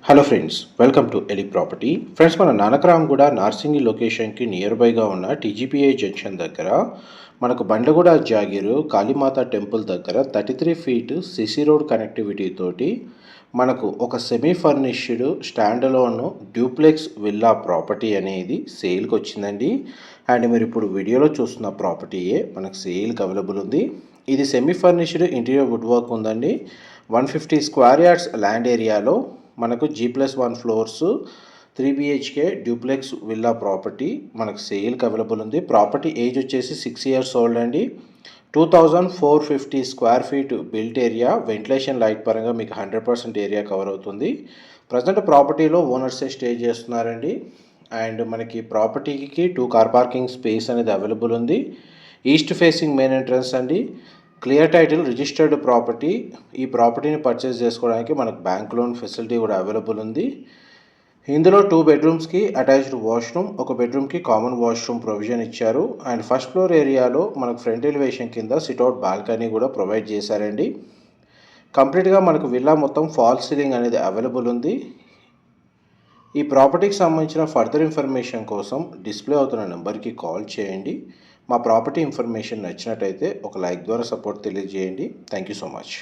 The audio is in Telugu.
Hello friends, welcome to Eli property. Friends, మన నానక్రామ్గూడ నార్సింగి లొకేషన్కి నియర్ బైగా ఉన్న టీజీపీఐ జంక్షన్ దగ్గర మనకు బండ్లగూడ జాగీరు కాళీమాత టెంపుల్ దగ్గర 33 ఫీట్ సిసి రోడ్ కనెక్టివిటీ తోటి మనకు ఒక semi furnished స్టాండ్లోన్ duplex villa property అనేది సేల్కి వచ్చిందండి. అండ్ మీరు ఇప్పుడు వీడియోలో చూస్తున్న ప్రాపర్టీయే మనకు సేల్కి అవైలబుల్ ఉంది. ఇది semi furnished interior wood work ఉందండి. 150 స్క్వేర్ యార్డ్స్ ల్యాండ్ ఏరియాలో మనకు G+1 floors 3 BHK duplex villa property మనకు సేల్కి అవైలబుల్ ఉంది. ప్రాపర్టీ ఏజ్ వచ్చేసి 6 ఇయర్స్ ఓల్డ్ అండి. 2450 square feet built area. Ventilation light పరంగా మీకు 100% ఏరియా కవర్ అవుతుంది. ప్రజెంట్ ప్రాపర్టీలో ఓనర్సే స్టే చేస్తున్నారండి. అండ్ మనకి ప్రాపర్టీకి 2 కార్ పార్కింగ్ స్పేస్ అనేది అవైలబుల్ ఉంది. ఈస్ట్ ఫేసింగ్ మెయిన్ ఎంట్రన్స్ అండి. Clear title registered property. ఈ ప్రాపర్టీని పర్చేస్ చేసుకోవడానికి మనకు బ్యాంక్ లోన్ ఫెసిలిటీ కూడా అవైలబుల్ ఉంది. ఇందులో 2 బెడ్రూమ్స్కి అటాచ్డ్ వాష్రూమ్, ఒక బెడ్రూమ్కి కామన్ వాష్రూమ్ ప్రొవిజన్ ఇచ్చారు. అండ్ ఫస్ట్ ఫ్లోర్ ఏరియాలో మనకు ఫ్రంట్ ఎలివేషన్ కింద సిట్అవుట్ బాల్కనీ కూడా ప్రొవైడ్ చేశారండి. కంప్లీట్గా మనకు విల్లా మొత్తం ఫాల్ సీలింగ్ అనేది అవైలబుల్ ఉంది. ఈ ప్రాపర్టీకి సంబంధించిన ఫర్దర్ ఇన్ఫర్మేషన్ కోసం డిస్ప్లే అవుతున్న నెంబర్కి కాల్ చేయండి. మా ప్రాపర్టీ ఇన్ఫర్మేషన్ నచ్చినట్టయితే ఒక లైక్ ద్వారా సపోర్ట్ తెలియజేయండి. Thank you so much.